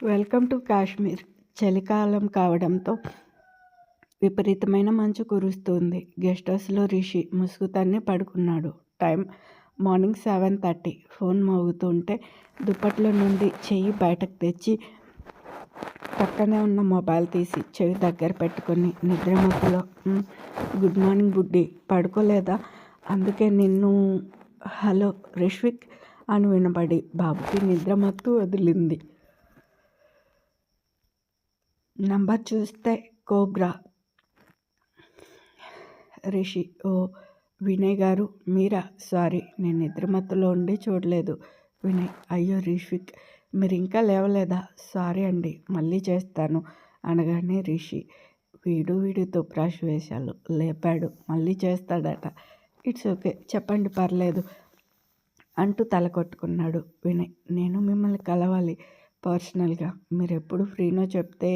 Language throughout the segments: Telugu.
Welcome to Kashmir. చలికాలం కావడంతో విపరీతమైన మంచు కురుస్తుంది. గెస్ట్ హౌస్లో రిషి ముసుగుతన్ని పడుకున్నాడు. Time morning 7:30. ఫోన్ మోగుతుంటే దుప్పట్లో నుండి చెయ్యి బయటకు తెచ్చి పక్కనే ఉన్న మొబైల్ తీసి చెవి దగ్గర పెట్టుకొని నిద్రమత్తులో గుడ్ మార్నింగ్ బుడ్డి, పడుకోలేదా? అందుకే నిన్ను హలో రిష్విక్ అని వినబడి బాబుకి నిద్రమత్తు వదిలింది. నంబర్ చూస్తే కోబ్రా. రిషి, ఓ వినయ్ గారు మీరా? సారీ, నేను నిద్రమత్తులో ఉండి చూడలేదు. వినయ్, అయ్యో రిష్విక్, మీరు ఇంకా లేవలేదా? సారీ అండి, మళ్ళీ చేస్తాను అనగానే రిషి, వీడి తుప్రాష్ వేషాలు, లేపాడు, మళ్ళీ చేస్తాడట. ఇట్స్ ఓకే, చెప్పండి, పర్లేదు అంటూ తల కొట్టుకున్నాడు. వినయ్, నేను మిమ్మల్ని కలవాలి పర్సనల్గా, మీరు ఎప్పుడు ఫ్రీనో చెప్తే.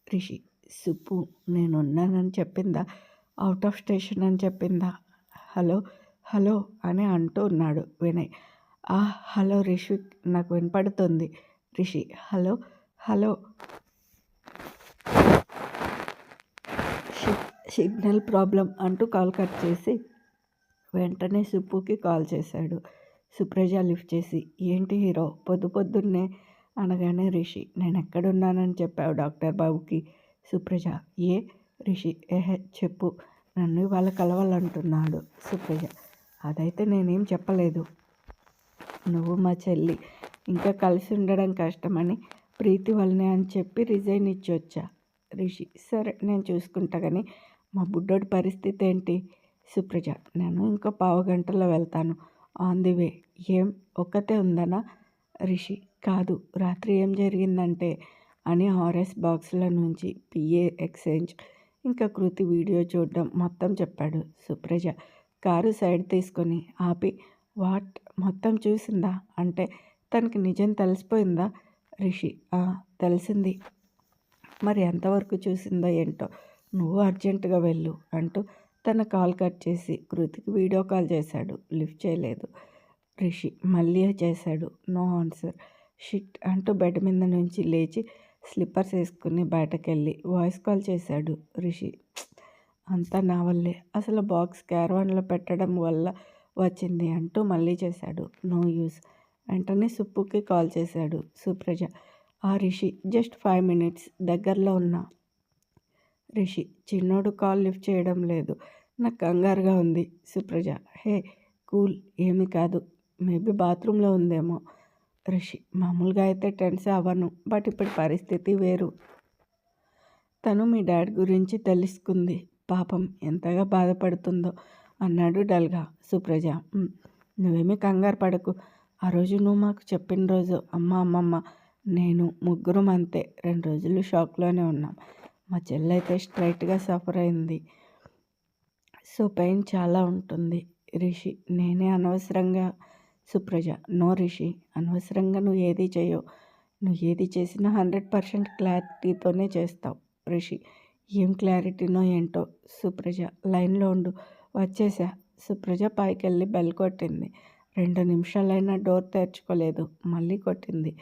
రిషి, సుప్పు నేనున్నానని చెప్పిందా? అవుట్ ఆఫ్ స్టేషన్ అని చెప్పిందా? హలో హలో అని అంటూ ఉన్నాడు వినయ్. హలో రిషిక్, నాకు వినపడుతుంది. Rishi, hello hello. Signal problem అంటూ కాల్ కట్ చేసి వెంటనే సుప్పుకి కాల్ చేశాడు. సుప్రజ లిఫ్ట్ చేసి, ఏంటి హీరో పొద్దున్నే అనగానే రిషి, నేను ఎక్కడున్నానని చెప్పావు డాక్టర్ బాబుకి? సుప్రజ, ఏ? రిషి, చెప్పు, నన్ను ఇవాళ కలవాలంటున్నాడు. సుప్రజ, అదైతే నేనేం చెప్పలేదు. నువ్వు మా చెల్లి ఇంకా కలిసి ఉండడం కష్టమని ప్రీతి వల్లనే అని చెప్పి రిజైన్ ఇచ్చి వచ్చా. రిషి, సరే నేను చూసుకుంటా కానీ మా బుడ్డోడి పరిస్థితి ఏంటి? సుప్రజ, నేను ఇంకో పావుగంటలో వెళ్తాను, ఆన్ ది వే. ఏం ఒక్కతే ఉందనా? రిషి, కాదు, రాత్రి ఏం జరిగిందంటే అని ఆర్ఎస్ బాక్స్ల నుంచి పిఏ ఎక్స్చేంజ్ ఇంకా కృతి వీడియో చూడడం మొత్తం చెప్పాడు. సుప్రజ కారు సైడ్ తీసుకొని ఆపి, వాట్, మొత్తం చూసిందా? అంటే తనకి నిజం తెలిసిపోయిందా? రిషి, తెలిసింది. మరి ఎంతవరకు చూసిందో ఏంటో, నువ్వు అర్జెంటుగా వెళ్ళు అంటూ తన కాల్ కట్ చేసి కృతికి వీడియో కాల్ చేశాడు. లిఫ్ట్ చేయలేదు. రిషి మళ్ళీ చేశాడు, నో ఆన్సర్. షిట్ అంటూ బెడ్ మీద నుంచి లేచి స్లిప్పర్స్ వేసుకుని బయటకెళ్ళి వాయిస్ కాల్ చేశాడు. రిషి, అంతా నా వల్లే, అసలు బాక్స్ క్యారవాన్లో పెట్టడం వల్ల వచ్చింది అంటూ మళ్ళీ చేశాడు. No use. వెంటనే సుప్పుకి కాల్ చేశాడు. సుప్రజ, రిషి, జస్ట్ 5 minutes, దగ్గరలో ఉన్నా. రిషి, చిన్నోడు కాల్ లిఫ్ట్ చేయడం లేదు, నాకు కంగారుగా ఉంది. సుప్రజ, హే కూల్, ఏమీ కాదు, మేబీ బాత్రూంలో ఉందేమో. రిషి, మామూలుగా అయితే టెన్స్ అవ్వను, బట్ ఇప్పుడు పరిస్థితి వేరు. తను మీ డాడ్ గురించి తెలుసుకుంది, పాపం ఎంతగా బాధపడుతుందో అన్నాడు డల్గా. సుప్రజ, నువ్వేమీ కంగారు పడకు. ఆ రోజు నువ్వు మాకు చెప్పిన రోజు అమ్మమ్మ నేను ముగ్గురం అంతే 2 రోజులు షాక్లోనే ఉన్నాం. మా చెల్లైతే స్ట్రైట్గా సఫర్ అయింది, సో పెయిన్ చాలా ఉంటుంది. రిషి, నేనే అనవసరంగా. సుప్రజ, నో రిషి, అనవసరంగా నువ్వు ఏది చేయవు. నువ్వు ఏది చేసినా 100% క్లారిటీతోనే చేస్తావు. రిషి, ఏం క్లారిటీనో ఏంటో. సుప్రజ, లైన్లో ఉండు, వచ్చేసా. సుప్రజ పైకెళ్ళి బెల్ కొట్టింది. 2 నిమిషాలైనా డోర్ తెరుచుకోలేదు, మళ్ళీ కొట్టింది.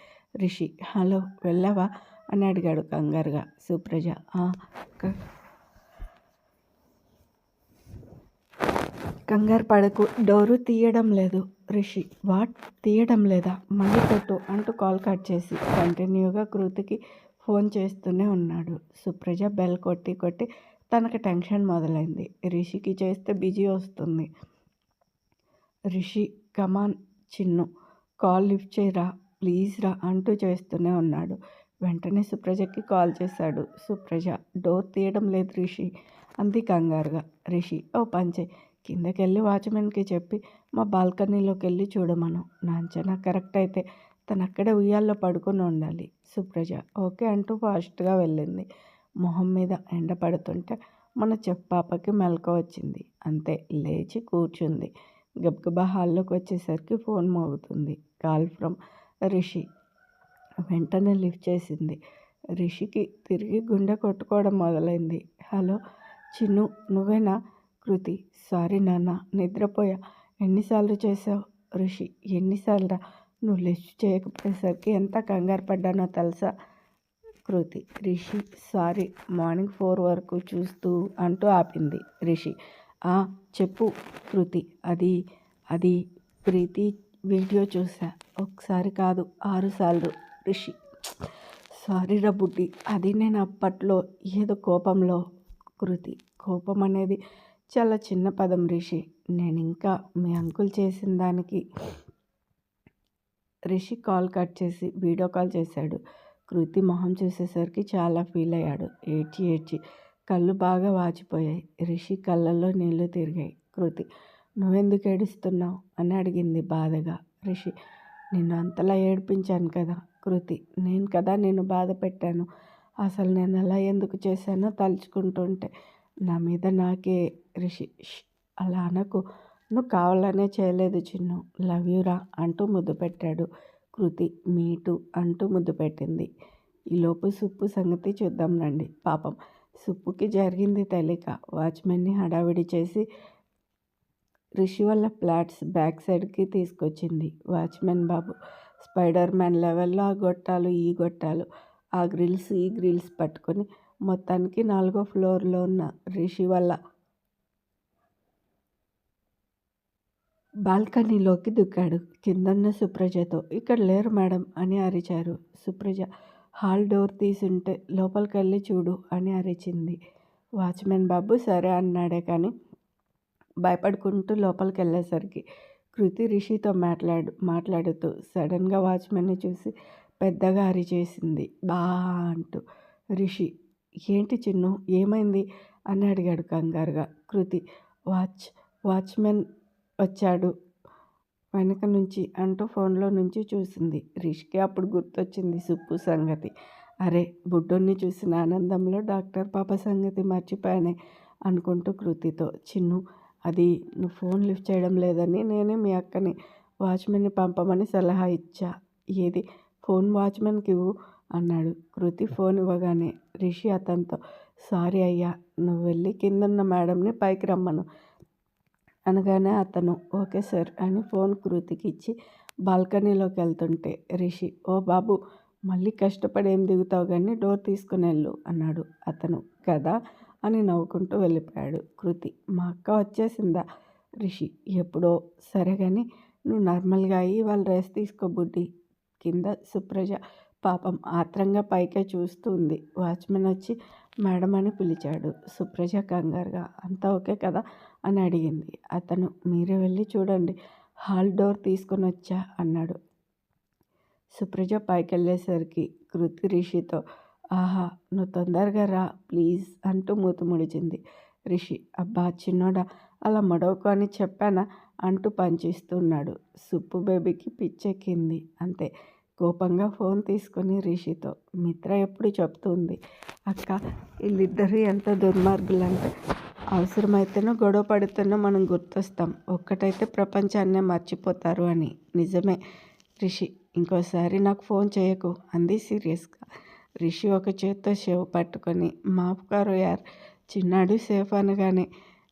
రిషి, హలో, వెళ్ళావా అని అడిగాడు కంగారుగా. సుప్రజ, కంగారు పడకు, డోరు తీయడం లేదు. రిషి, వాట్, తీయడం లేదా? మళ్ళీ కొట్టు అంటూ కాల్ కట్ చేసి కంటిన్యూగా కృతికి ఫోన్ చేస్తూనే ఉన్నాడు. సుప్రజ బెల్ కొట్టి తనకు టెన్షన్ మొదలైంది. రిషికి చేస్తే బిజీ వస్తుంది. రిషి, కమాన్ చిన్ను, కాల్ లిఫ్ట్ చేయరా ప్లీజ్ రా అంటూ చేస్తూనే ఉన్నాడు. వెంటనే సుప్రజకి కాల్ చేశాడు. సుప్రజ, డోర్ తీయడం లేదు రిషి అంది కంగారుగా. రిషి, ఓ పంచే, కిందకెళ్ళి వాచ్మెన్కి చెప్పి మా బాల్కనీలోకి వెళ్ళి చూడమను. నా అంచనా కరెక్ట్ అయితే తను అక్కడే ఉయ్యాల్లో పడుకొని ఉండాలి. సుప్రజ ఓకే అంటూ ఫాస్ట్గా వెళ్ళింది. మొహం మీద ఎండ పడుతుంటే మన పాపకి మెలకువ వచ్చింది. అంతే, లేచి కూర్చుంది. గబగబా హాల్లోకి వచ్చేసరికి ఫోన్ మోగుతుంది. Call from Rishi. వెంటనే లిఫ్ట్ చేసింది. రిషికి తిరిగి గుండె కొట్టుకోవడం మొదలైంది. హలో చిన్ను, నువ్వేనా? కృతి, సారీ నాన్న, నిద్రపోయా. ఎన్నిసార్లు చేసావు? రిషి, ఎన్నిసార్లు రా, నువ్వు లిఫ్ట్ చేయకపోయేసరికి ఎంత కంగారు పడ్డానో తెలుసా? కృతి. రిషి సారీ మార్నింగ్ 4 వరకు చూస్తూ అంటూ ఆపింది. రిషి చెప్పు కృతి. అది ప్రీతి వీడియో చూసా. ఒకసారి కాదు 6 సార్లు. రిషి సారీరా బుడ్డి, అది నేను అప్పట్లో ఏదో కోపంలో. కృతి కోపం అనేది చాలా చిన్న పదం రిషి. నేను ఇంకా మీ అంకుల్ చేసిన దానికి. రిషి కాల్ కట్ చేసి వీడియో కాల్ చేశాడు. కృతి మొహం చూసేసరికి చాలా ఫీల్ అయ్యాడు. ఏడ్చి కళ్ళు బాగా వాచిపోయాయి. రిషి కళ్ళల్లో నీళ్లు తిరిగాయి. కృతి నువ్వెందుకు ఏడుస్తున్నావు అని అడిగింది బాధగా. రిషి నిన్ను అంతలా ఏడిపించాను కదా. కృతి నేను కదా నిన్ను బాధ పెట్టాను. అసలు నేను అలా ఎందుకు చేశానో తలుచుకుంటుంటే నా మీద నాకే. రిషి అలా అనకు, నువ్వు కావాలనే చేయలేదు చిన్ను. లవ్ యూరా అంటూ ముద్దు పెట్టాడు. కృతి మీటు అంటూ ముద్దు పెట్టింది. ఈలోపు సుప్పు సంగతి చూద్దాం రండి. పాపం సుప్పుకి జరిగింది తెలియక వాచ్మెన్ని హడావిడి చేసి రిషి వాళ్ళ ఫ్లాట్స్ బ్యాక్ సైడ్కి తీసుకొచ్చింది. వాచ్మెన్ బాబు స్పైడర్ మ్యాన్ లెవెల్లో ఆ గొట్టాలు ఈ గొట్టాలు, ఆ గ్రిల్స్ ఈ గ్రిల్స్ పట్టుకొని మొత్తానికి 4వ ఫ్లోర్లో ఉన్న రిషి వాళ్ళ బాల్కనీలోకి దుక్కాడు. కిందన్న సుప్రజతో ఇక్కడ లేరు మేడం అని అరిచారు. సుప్రజ హాల్ డోర్ తీసుంటే లోపలికెళ్ళి చూడు అని అరిచింది. వాచ్మెన్ బాబు సరే అన్నాడే కానీ భయపడుకుంటూ లోపలికి వెళ్ళేసరికి కృతి రిషితో మాట్లాడుతూ సడన్గా వాచ్మెన్ని చూసి పెద్దగా అరిచేసింది బా అంటూ. రిషి ఏంటి చిన్ను ఏమైంది అని అడిగాడు కంగారుగా. కృతి వాచ్మెన్ వచ్చాడు వెనక నుంచి అంటూ ఫోన్లో నుంచి చూసింది. రిషికి అప్పుడు గుర్తొచ్చింది సుప్పు సంగతి. అరే బుడ్డోన్ని చూసిన ఆనందంలో డాక్టర్ పాప సంగతి మర్చిపోయానే అనుకుంటూ కృతితో చిన్ను అది నువ్వు ఫోన్ లిఫ్ట్ చేయడం లేదని నేనే మీ అక్కని వాచ్మెన్ని పంపమని సలహా ఇచ్చా. ఏది ఫోన్ వాచ్మెన్కి ఇవ్వు అన్నాడు. కృతి ఫోన్ ఇవ్వగానే రిషి అతనితో సారీ అయ్యా, నువ్వు వెళ్ళి కిందన్న మేడంని పైకి రమ్మను అనగానే అతను ఓకే సార్ అని ఫోన్ కృతికి ఇచ్చి బాల్కనీలోకి వెళ్తుంటే రిషి ఓ బాబు మళ్ళీ కష్టపడి ఏం దిగుతావు కానీ డోర్ తీసుకుని వెళ్ళు అన్నాడు. అతను కదా అని నవ్వుకుంటూ వెళ్ళిపోయాడు. కృతి మా అక్క వచ్చేసిందా. రిషి ఎప్పుడో సరే కానీ నువ్వు నార్మల్గా అయ్యి వాళ్ళు రెస్ట్ తీసుకో బుడ్డి. కింద సుప్రజ పాపం ఆత్రంగా పైకే చూస్తూ ఉంది. వాచ్మెన్ వచ్చి మేడం అని పిలిచాడు. సుప్రజ కంగారుగా అంతా ఓకే కదా అని అడిగింది. అతను మీరే వెళ్ళి చూడండి హాల్ డోర్ తీసుకొని వచ్చా అన్నాడు. సుప్రజ పైకి వెళ్ళేసరికి కృతి రిషితో ఆహా నువ్వు తొందరగా రా ప్లీజ్ అంటూ మూతి ముడిచింది. రిషి అబ్బా చిన్నోడా అలా మడవకు అని చెప్పానా అంటూ పనిచేస్తున్నాడు. సుప్పు బేబీకి పిచ్చెక్కింది అంతే. కోపంగా ఫోన్ తీసుకొని రిషితో మిత్ర ఎప్పుడు చెప్తుంది అక్క వీళ్ళిద్దరూ ఎంత దుర్మార్గులంటే అవసరమైతేనో గొడవ పడితేనో మనం గుర్తొస్తాం, ఒక్కటైతే ప్రపంచాన్నే మర్చిపోతారు అని. నిజమే రిషి ఇంకోసారి నాకు ఫోన్ చేయకు అంది సీరియస్గా. రిషి ఒక చేత్తో షేవ్ పట్టుకొని మాఫ్ కరో యార్ చిన్నాడు సేఫ్ అనగానే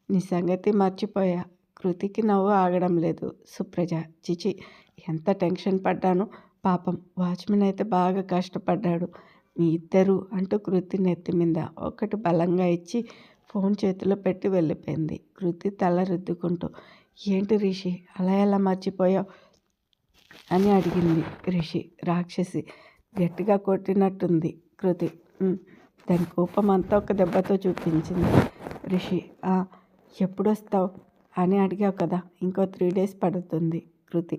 నీ సంగతి మర్చిపోయా. కృతికి నవ్వు ఆగడం లేదు. సుప్రజ చిచి ఎంత టెన్షన్ పడ్డాను పాపం వాచ్మెన్ అయితే బాగా కష్టపడ్డాడు మీ ఇద్దరు అంటూ కృతి నెత్తి మీద ఒకటి బలంగా ఇచ్చి ఫోన్ చేతిలో పెట్టి వెళ్ళిపోయింది. కృతి తల రుద్దుకుంటూ ఏంటి రిషి అలా ఎలా మర్చిపోయావు అని అడిగింది. రిషి రాక్షసి గట్టిగా కొట్టినట్టుంది. కృతి దాని కోపం అంతా ఒక దెబ్బతో చూపించింది. రిషి ఎప్పుడు వస్తావు అని అడిగావు కదా, ఇంకో 3 days పడుతుంది. కృతి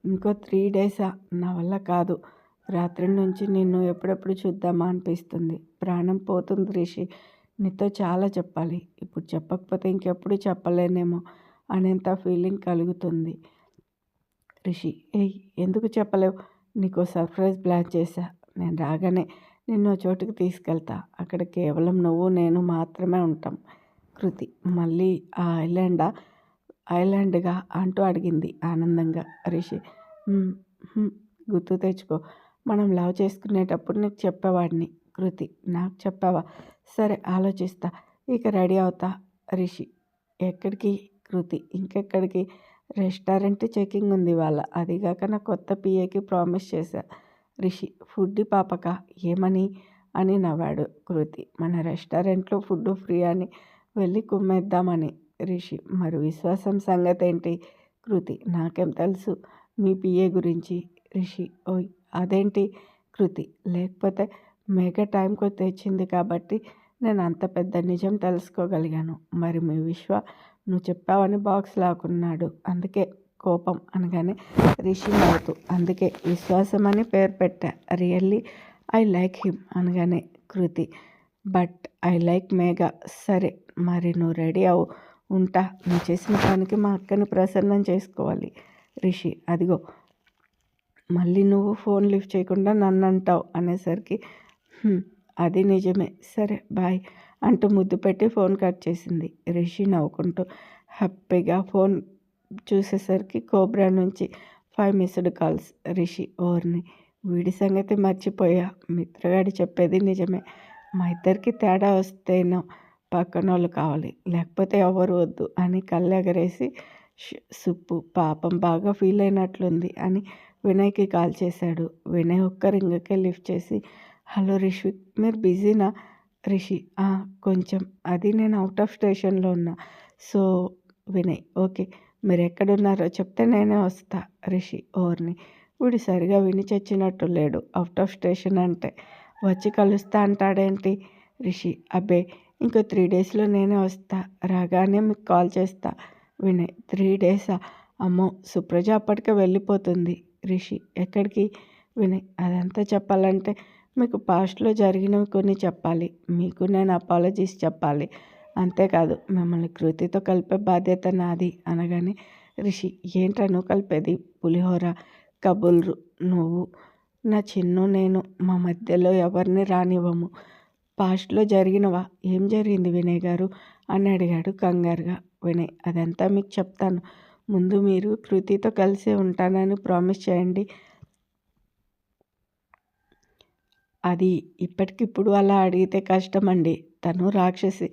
ఇంకో 3 days నా వల్ల కాదు. రాత్రి నుంచి నిన్ను ఎప్పుడెప్పుడు చూద్దామా అనిపిస్తుంది. ప్రాణం పోతుంది రిషి. నీతో చాలా చెప్పాలి. ఇప్పుడు చెప్పకపోతే ఇంకెప్పుడు చెప్పలేనేమో అనేంత ఫీలింగ్ కలుగుతుంది. రిషి ఎందుకు చెప్పలేవు. నీకు సర్ప్రైజ్ ప్లాన్ చేశా. నేను రాగానే నిన్ను చోటుకి తీసుకెళ్తా. అక్కడ కేవలం నువ్వు నేను మాత్రమే ఉంటాం. కృతి మళ్ళీ ఆ ఐలాండ్గా అంటూ అడిగింది ఆనందంగా. రిషి గుర్తు తెచ్చుకో మనం లవ్ చేసుకునేటప్పుడు నీకు చెప్పేవాడిని. కృతి నాకు చెప్పావా, సరే ఆలోచిస్తా. ఇక రెడీ అవుతా. రిషి ఎక్కడికి. కృతి ఇంకెక్కడికి, రెస్టారెంట్ చెకింగ్ ఉంది వాళ్ళ, అదిగాక నా కొత్త పిఏకి ప్రామిస్ చేశా. రిషి ఫుడ్డి పాపక ఏమని అని నవ్వాడు కృతి. మన రెస్టారెంట్లో ఫుడ్ ఫ్రీ అని వెళ్ళి కుమ్మేద్దామని. రిషి, మరి విశ్వాసం సంగతి ఏంటి? కృతి, నాకేం తెలుసు మీ పిఏ గురించి. రిషి, ఓయ్ అదేంటి? కృతి, లేకపోతే మేఘ టైంకు తెచ్చింది కాబట్టి నేను అంత పెద్ద నిజం తెలుసుకోగలిగాను. మరి మీ విశ్వ నువ్వు చెప్పావని బాక్స్ లాక్కున్నాడు, అందుకే కోపం అనగానే రిషి నవ్వుతూ, అందుకే విశ్వాసం అని పేరు పెట్టా. రియల్లీ ఐ లైక్ హిమ్ అనగానే కృతి, బట్ ఐ లైక్ మేఘ. సరే మరి నువ్వు రెడీ అవు, ఉంటా. నువ్వు చేసిన పనికి మా అక్కని ప్రసన్నం చేసుకోవాలి. రిషి, అదిగో మళ్ళీ నువ్వు ఫోన్ లిఫ్ట్ చేయకుండా నన్ను అంటావు అనేసరికి అది నిజమే, సరే బాయ్ అంటూ ముద్దు పెట్టి ఫోన్ కట్ చేసింది. రిషి నవ్వుకుంటూ హ్యాపీగా ఫోన్ చూసేసరికి కోబ్రా నుంచి 5 మిస్డ్ కాల్స్. రిషి, ఓర్ని వీడి సంగతి మర్చిపోయా. మిత్రగాడి చెప్పేది నిజమే. మా ఇద్దరికి తేడా వస్తేనో పక్కన వాళ్ళు కావాలి, లేకపోతే ఎవరు వద్దు అని కళ్ళెగరేసి సుప్పు పాపం బాగా ఫీల్ అయినట్లుంది అని వినయ్కి కాల్ చేశాడు. వినయ్ ఒక్క రింగ్కే లిఫ్ట్ చేసి, హలో రిషి, మీరు బిజీనా? రిషి, కొంచెం, అది నేను అవుట్ ఆఫ్ స్టేషన్లో ఉన్నా. సో వినయ్, ఓకే మీరు ఎక్కడున్నారో చెప్తే నేనే వస్తా. రిషి, ఓర్ని వీడు సరిగా విని చచ్చినట్టు లేడు. అవుట్ ఆఫ్ స్టేషన్ అంటే వచ్చి కలుస్తా అంటాడేంటి? రిషి, అబ్బే ఇంకో 3 డేస్లో నేనే వస్తా, రాగానే మీకు కాల్ చేస్తా. వినయ్, 3 డేసా? అమ్మో, సుప్రజ అప్పటికే వెళ్ళిపోతుంది. రిషి, ఎక్కడికి? వినయ్, అదంతా చెప్పాలంటే మీకు పాస్ట్లో జరిగినవి కొన్ని చెప్పాలి. మీకు నేను అపాలజీస్ చెప్పాలి. అంతేకాదు మిమ్మల్ని కృతితో కలిపే బాధ్యత నాది అనగానే రిషి, ఏంట్రా నువ్వు కలిపేది? పులిహోర కబుర్లు. నువ్వు నా చిన్ను నేను మా మధ్యలో ఎవరిని రానివ్వము. పాస్ట్లో జరిగినవా? ఏం జరిగింది వినయ్ గారు అని అడిగాడు కంగారుగా. వినయ్, అదంతా మీకు చెప్తాను, ముందు మీరు కృతితో కలిసే ఉంటానని ప్రామిస్ చేయండి. అది ఇప్పటికిప్పుడు అలా అడిగితే కష్టమండి. తను రాక్షసి,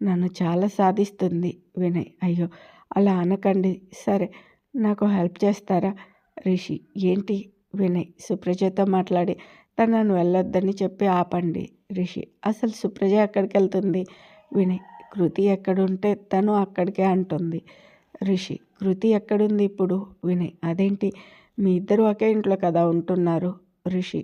నన్ను చాలా సాధిస్తుంది. వినయ్, అయ్యో అలా అనకండి. సరే నాకు హెల్ప్ చేస్తారా? రిషి, ఏంటి? వినయ్, సుప్రజతో మాట్లాడి తనను వెళ్ళొద్దని చెప్పి ఆపండి. రిషి, అసలు సుప్రజ ఎక్కడికి వెళ్తుంది? వినయ్, కృతి ఎక్కడుంటే తను అక్కడికే అంటుంది. రిషి, కృతి ఎక్కడుంది ఇప్పుడు? వినయ్, అదేంటి మీ ఇద్దరు ఒకే ఇంట్లో కదా ఉంటున్నారు? రిషి,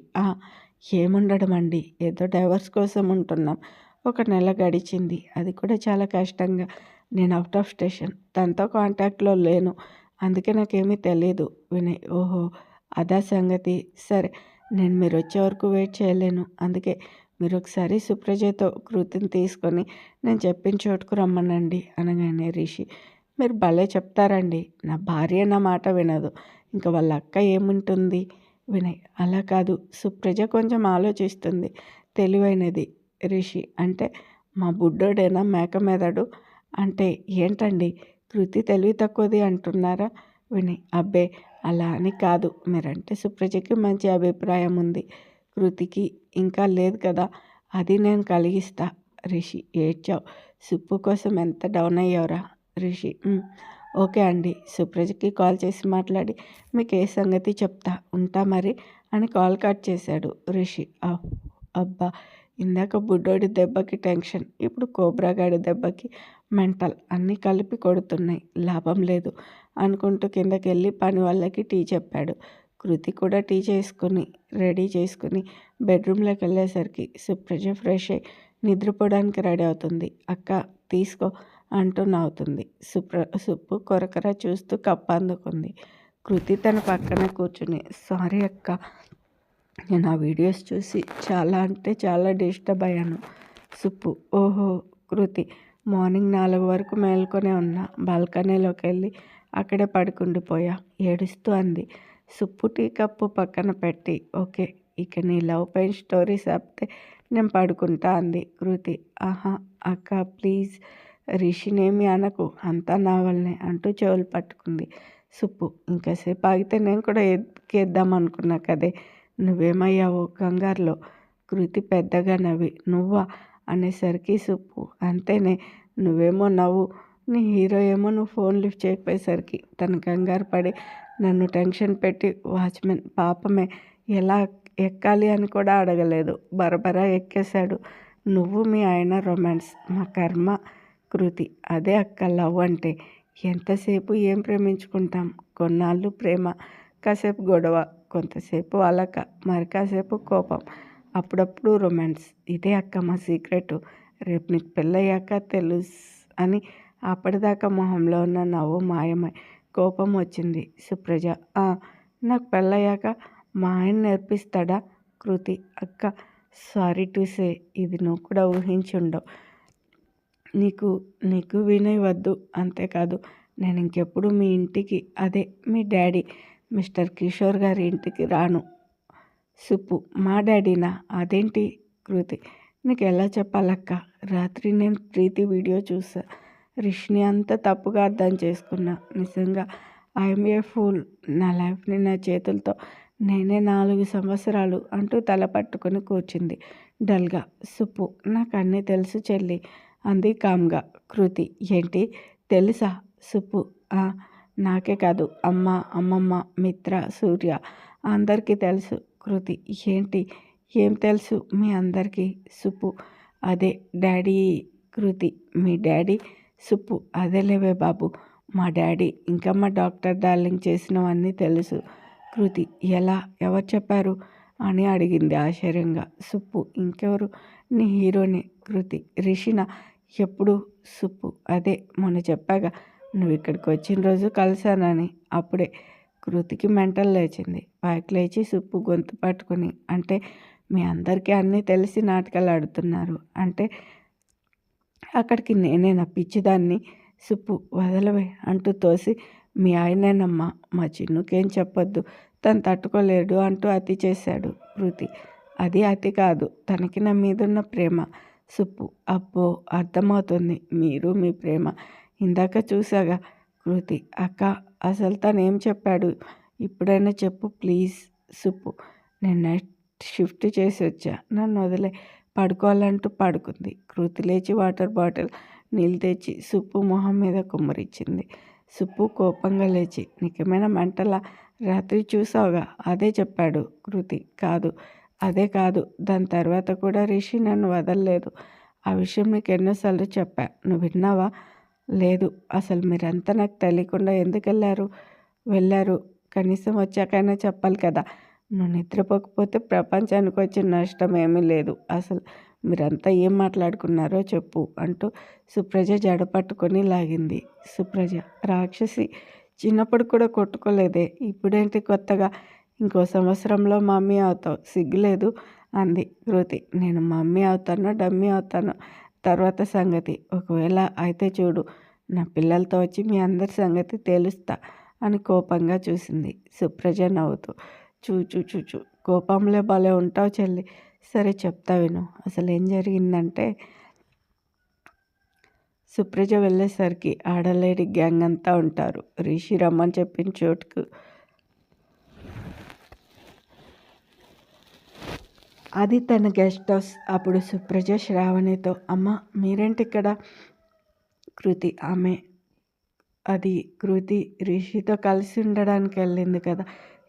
ఏముండడం అండి, ఏదో డైవర్స్ కోసం ఉంటున్నాం. 1 నెల గడిచింది, అది కూడా చాలా కష్టంగా. నేను అవుట్ ఆఫ్ స్టేషన్, తనతో కాంటాక్ట్లో లేను, అందుకే నాకేమీ తెలియదు. వినయ్, ఓహో అదా సంగతి. సరే నేను మీరు వచ్చే వరకు వెయిట్ చేయలేను, అందుకే మీరు ఒకసారి సుప్రజతో కృతిని తీసుకొని నేను చెప్పిన చోటుకు రమ్మనండి అనగానే రిషి, మీరు భలే చెప్తారండి. నా భార్య నా మాట వినదు, ఇంకా వాళ్ళ అక్క ఏముంటుంది? వినయ్, అలా కాదు, సుప్రజ కొంచెం ఆలోచిస్తుంది, తెలివైనది. రిషి, అంటే మా బుడ్డోడేనా మేక మెదడు? అంటే ఏంటండి, కృతి తెలివి తక్కువది అంటున్నారా? వినయ్, అబ్బే అలా అని కాదు, మీరంటే సుప్రజకి మంచి అభిప్రాయం ఉంది, కృతికి ఇంకా లేదు కదా, అది నేను కలిగిస్తా. రిషి, ఏడ్చావు. సుప్పు కోసం ఎంత డౌన్ అయ్యావురా? రిషి, ఓకే అండి, సుప్రజకి కాల్ చేసి మాట్లాడి మీకు ఏ సంగతి చెప్తా, ఉంటా మరి అని కాల్ కట్ చేశాడు. రిషి, అబ్బా ఇందాక బుడ్డోడి దెబ్బకి టెన్షన్, ఇప్పుడు కోబ్రాగాడి దెబ్బకి మెంటల్, అన్నీ కలిపి కొడుతున్నాయి, లాభం లేదు అనుకుంటూ కిందకి వెళ్ళి పని వాళ్ళకి టీ చెప్పాడు. కృతి కూడా టీ రెడీ చేసుకుని బెడ్రూమ్లోకి వెళ్ళేసరికి సుప్రజ ఫ్రెష్ అయ్యి నిద్రపోవడానికి రెడీ అవుతుంది. అక్క తీసుకో అంటూ నవ్వుతుంది. సుప్పు కొరకర చూస్తూ కప్పు అందుకుంది. కృతి తన పక్కన కూర్చుని, సారీ అక్క, నేను ఆ వీడియోస్ చూసి చాలా అంటే చాలా డిస్టర్బ్ అయ్యాను. సుప్పు, ఓహో. కృతి, మార్నింగ్ 4 వరకు మేల్కొనే ఉన్నా, బాల్కనీలోకి వెళ్ళి అక్కడే పడుకుండిపోయా ఏడుస్తూ అంది. సుప్పు టీ కప్పు పక్కన పెట్టి, ఓకే ఇక నీ లవ్ పెయిన్ స్టోరీస్ ఆపితే నేను పడుకుంటా అంది. కృతి, అక్క ప్లీజ్ రిషినేమి అనకు, అంతా నా వల్లనే అంటూ చెవులు పట్టుకుంది. సుప్పు, ఇంకాసేపు ఆగితే నేను కూడా ఎక్కేద్దాం అనుకున్నా కదే, నువ్వేమయ్యావో కంగారులో. కృతి పెద్దగా నవ్వి, నువ్వా అనేసరికి సుప్పు, అంతేనే, నువ్వేమో నవ్వు, నీ హీరో ఏమో నువ్వు ఫోన్ లిఫ్ట్ చేయకపోయేసరికి తను కంగారు పడి నన్ను టెన్షన్ పెట్టి వాచ్మెన్ పాపమే ఎలా ఎక్కాలి అని కూడా అడగలేదు, బరబరా ఎక్కేశాడు. నువ్వు మీ ఆయన రొమాన్స్ మా కర్మ. కృతి: అదే అక్క లవ్ అంటే. ఎంతసేపు ఏం ప్రేమించుకుంటాం, కొన్నాళ్ళు ప్రేమ, కాసేపు గొడవ, కొంతసేపు అలక, మరి కాసేపు కోపం, అప్పుడప్పుడు రొమాన్స్. ఇదే అక్క మా సీక్రెట్. రేపు నీకు పెళ్ళయ్యాక తెలుసు అని అప్పటిదాకా మొహంలో ఉన్న నవ్వు మాయమై కోపం వచ్చింది. సుప్రజ: నాకు పెళ్ళయ్యాక మా ఆయన నేర్పిస్తాడా? కృతి: అక్క సారీ టు సే, ఇది నువ్వు కూడా ఊహించుండవు. నీకు వినయ్ వద్దు. అంతేకాదు నేను ఇంకెప్పుడు మీ ఇంటికి, అదే మీ డాడీ మిస్టర్ కిషోర్ గారి ఇంటికి రాను. సుప్పు: మా డాడీనా? అదేంటి? కృతి: నీకు ఎలా చెప్పాలక్క, రాత్రి నేను ప్రీతి వీడియో చూసా. రిషిని అంత తప్పుగా అర్థం చేసుకున్నా. నిజంగా ఐఎమ్ ఏ ఫూల్. నా లైఫ్ని నా చేతులతో నేనే 4 సంవత్సరాలు అంటూ తల పట్టుకొని కూర్చుంది డల్గా. సుప్పు: నాకు అన్నీ తెలుసు చెల్లి అంది కామ్గా. కృతి: ఏంటి తెలుసా? సుప్పు: నాకే కాదు, అమ్మ, అమ్మమ్మ, మిత్ర, సూర్య అందరికీ తెలుసు. కృతి: ఏంటి, ఏం తెలుసు మీ అందరికీ? సుప్పు: అదే డాడీ. కృతి: మీ డాడీ? సుప్పు: అదేలేవే బాబు, మా డాడీ ఇంకా మా డాక్టర్ డార్లింగ్ చేసినవన్నీ తెలుసు. కృతి: ఎలా, ఎవరు చెప్పారు అని అడిగింది ఆశ్చర్యంగా. సుప్పు: ఇంకెవరు, నీ హీరోనే. కృతి: రిషినా? ఎప్పుడు? సుప్పు: అదే మొన్న చెప్పాగా, నువ్వు ఇక్కడికి వచ్చిన రోజు కలిశానని, అప్పుడే. కృతికి మెంటల్ లేచింది. పైకి లేచి సుప్పు గొంతు పట్టుకుని: అంటే మీ అందరికీ అన్నీ తెలిసి నాటకాలు ఆడుతున్నారు అంటే అక్కడికి నేనేనా పిచ్చిదాన్ని? సుప్పు: వదలవే అంటూ తోసి: మీ ఆయనేనమ్మా, మా చిన్నుకేం చెప్పొద్దు, తను తట్టుకోలేడు అంటూ అతి చేశాడు. కృతి: అది అతి కాదు, తనకి నా మీదున్న ప్రేమ. సుప్పు: అబ్బో, అర్థమవుతుంది, మీరు మీ ప్రేమ ఇందాక చూసాగా. కృతి: అక్క అసలు తను ఏం చెప్పాడు, ఇప్పుడైనా చెప్పు ప్లీజ్. సుప్పు: నేను నైట్ షిఫ్ట్ చేసి వచ్చా, నన్ను వదిలే, పడుకోవాలంటూ పడుకుంది. కృతి లేచి వాటర్ బాటిల్ నీళ్ళు తెచ్చి సుప్పు మొహం మీద కుమ్మరిచ్చింది. సుప్పు కోపంగా లేచి: నీకేమైనా మెంటలా, రాత్రి చూసావుగా, అదే చెప్పాడు. కృతి: కాదు, అదే కాదు, దాని తర్వాత కూడా రిషి నన్ను వదలలేదు. ఆ విషయం నీకు ఎన్నోసార్లు చెప్పా, నువ్వు విన్నావా? లేదు. అసలు మీరంతా నాకు తెలియకుండా ఎందుకు వెళ్ళారు? కనీసం వచ్చాకైనా చెప్పాలి కదా. నువ్వు నిద్రపోకపోతే ప్రపంచానికి వచ్చిన నష్టం ఏమీ లేదు. అసలు మీరంతా ఏం మాట్లాడుకున్నారో చెప్పు అంటూ సుప్రజ జడ పట్టుకొని లాగింది. సుప్రజ: రాక్షసి, చిన్నప్పుడు కూడా కొట్టుకోలేదే, ఇప్పుడేంటి కొత్తగా? ఇంకో సంవత్సరంలో మమ్మీ అవుతావు, సిగ్గులేదు అంది. కృతి: నేను మమ్మీ అవుతానో డమ్మీ అవుతానో తర్వాత సంగతి. ఒకవేళ అయితే చూడు, నా పిల్లలతో వచ్చి మీ అందరి సంగతి తేలుస్తా అని కోపంగా చూసింది. సుప్రజ నవ్వుతూ: చూచూ కోపంలో భలే ఉంటావు చెల్లి. సరే చెప్తా విను. అసలు ఏం జరిగిందంటే, సుప్రజ వెళ్ళేసరికి ఆడలేడి గ్యాంగ్ అంతా ఉంటారు. రిషి రమ్మని చెప్పిన చోటుకు అది తన గెస్ట్ హౌస్. అప్పుడు సుప్రజ శ్రావణితో: అమ్మ మీరేంటి ఇక్కడ? కృతి: కృతి రిషితో కలిసి ఉండడానికి వెళ్ళింది కదా,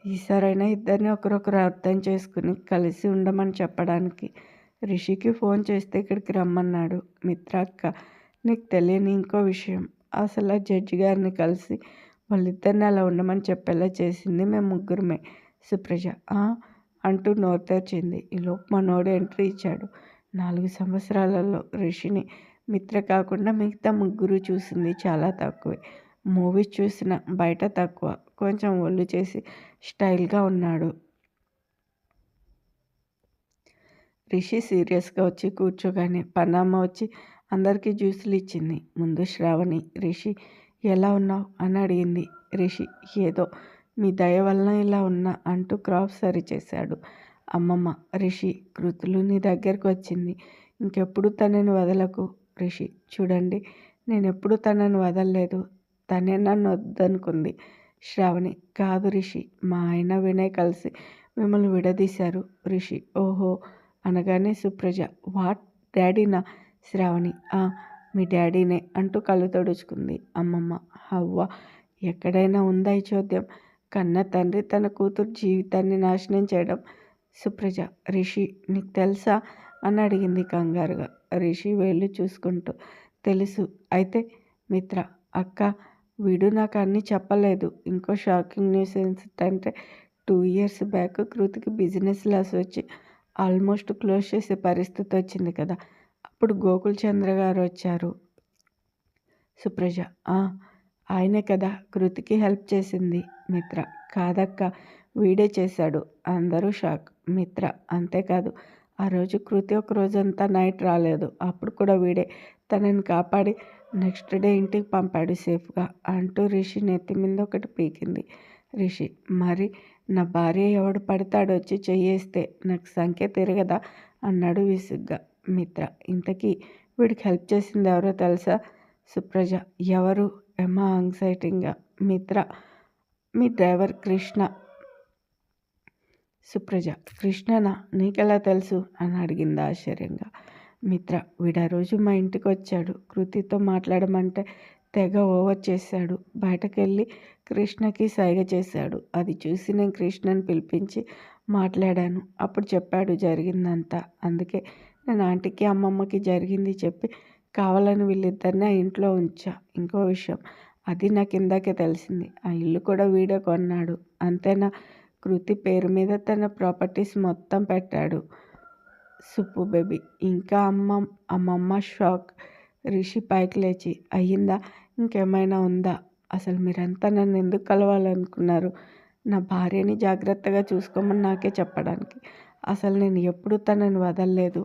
ఈసారైనా ఇద్దరిని ఒకరొకరు అర్థం చేసుకుని కలిసి ఉండమని చెప్పడానికి. రిషికి ఫోన్ చేస్తే ఇక్కడికి రమ్మన్నాడు. మిత్ర అక్క, నీకు తెలియని ఇంకో విషయం, అసలు ఆ జడ్జి గారిని కలిసి వాళ్ళిద్దరిని అలా ఉండమని చెప్పేలా చేసింది మేము ముగ్గురమే. సుప్రజ అంటూ నోరు తెరిచింది. ఈలోపు మనోడు ఎంట్రీ ఇచ్చాడు. 4 సంవత్సరాలలో రిషిని మిత్ర కాకుండా మిగతా ముగ్గురు చూసింది చాలా తక్కువే. మూవీస్ చూసిన, బయట తక్కువ. కొంచెం ఒళ్ళు చేసి స్టైల్గా ఉన్నాడు. రిషి సీరియస్గా వచ్చి కూర్చోగానే పనామ వచ్చి అందరికీ జ్యూసులు ఇచ్చింది. ముందు శ్రావణి: రిషి ఎలా ఉన్నావు అని అడిగింది. రిషి: ఏదో మీ దయ వలన ఇలా ఉన్నా అంటూ క్రాప్ సరిచేశాడు. అమ్మమ్మ: రిషి, కృతులు నీ దగ్గరకు వచ్చింది, ఇంకెప్పుడు తనని వదలకు. రిషి: చూడండి, నేనెప్పుడు తనని వదలలేదు, తనే నన్ను వద్దనుకుంది. శ్రావణి: కాదు రిషి, మా ఆయన వినయ్ కలిసి మిమ్మల్ని విడదీశారు. రిషి: ఓహో అనగానే సుప్రజ: వాట్, డాడీనా? శ్రావణి: మీ డాడీనే అంటూ కళ్ళు తుడుచుకుంది. అమ్మమ్మ: హవ్వ, ఎక్కడైనా ఉందా ఈ చోద్యం? కన్న తండ్రి తన కూతురు జీవితాన్ని నాశనం చేయడం సుప్రజ, రిషి నీకు తెలుసా అని అడిగింది కంగారుగా. రిషి వేళ్ళు చూసుకుంటూ, తెలుసు. అయితే మిత్ర, అక్క, వీడు నాకు అన్నీ చెప్పలేదు. ఇంకో షాకింగ్ న్యూస్ ఏంటంటే 2 years బ్యాక్ కృతికి బిజినెస్ లాస్ వచ్చి ఆల్మోస్ట్ క్లోజ్ చేసే పరిస్థితి వచ్చింది కదా. అప్పుడు గోకుల్ చంద్ర గారు వచ్చారు. సుప్రజ, ఆయనే కదా కృతికి హెల్ప్ చేసింది. మిత్ర, కాదక్క, వీడే చేశాడు. అందరూ షాక్. మిత్ర, అంతేకాదు, ఆ రోజు కృతి ఒక రోజంతా నైట్ రాలేదు. అప్పుడు కూడా వీడే తనని కాపాడి నెక్స్ట్ డే ఇంటికి పంపాడు సేఫ్గా అంటూ రిషి నెత్తి మీద ఒకటి పీకింది. రిషి, మరి నా భార్య ఎవడు పడతాడు వచ్చి చెయ్యేస్తే నాకు సంఖ్య తిరగదా అన్నాడు విసుగ్గా. మిత్ర, ఇంతకీ వీడికి హెల్ప్ చేసింది ఎవరో తెలుసా? సుప్రజ, ఎవరు? ఎమ్మా యాంగ్జైటీగా. మిత్ర, మీ డ్రైవర్ కృష్ణ. సుప్రజ, కృష్ణనా? నీకెలా తెలుసు అని అడిగింది ఆశ్చర్యంగా. మిత్ర, వీడు ఆ రోజు మా ఇంటికి వచ్చాడు. కృతితో మాట్లాడమంటే తెగ ఓవర్ చేశాడు. బయటకెళ్ళి కృష్ణకి సైగ చేశాడు. అది చూసి నేను కృష్ణని పిలిపించి మాట్లాడాను. అప్పుడు చెప్పాడు జరిగిందంతా. అందుకే నేను ఆంటీకి అమ్మమ్మకి జరిగింది చెప్పి కావాలని వీళ్ళిద్దరిని ఆ ఇంట్లో ఉంచా. ఇంకో విషయం, అది నాకు ఇందాకే తెలిసింది. ఆ ఇల్లు కూడా వీడే కొన్నాడు. అంతేనా? కృతి పేరు మీద తన ప్రాపర్టీస్ మొత్తం పెట్టాడు. సుప్పు బేబీ, ఇంకా అమ్మమ్మ షాక్. రిషి పైకి లేచి, అయ్యిందా? ఇంకేమైనా ఉందా? అసలు మీరంతా నన్ను ఎందుకు కలవాలనుకున్నారు? నా భార్యని జాగ్రత్తగా చూసుకోమని నాకే చెప్పడానికి. అసలు నేను ఎప్పుడూ తనని వదలలేదు.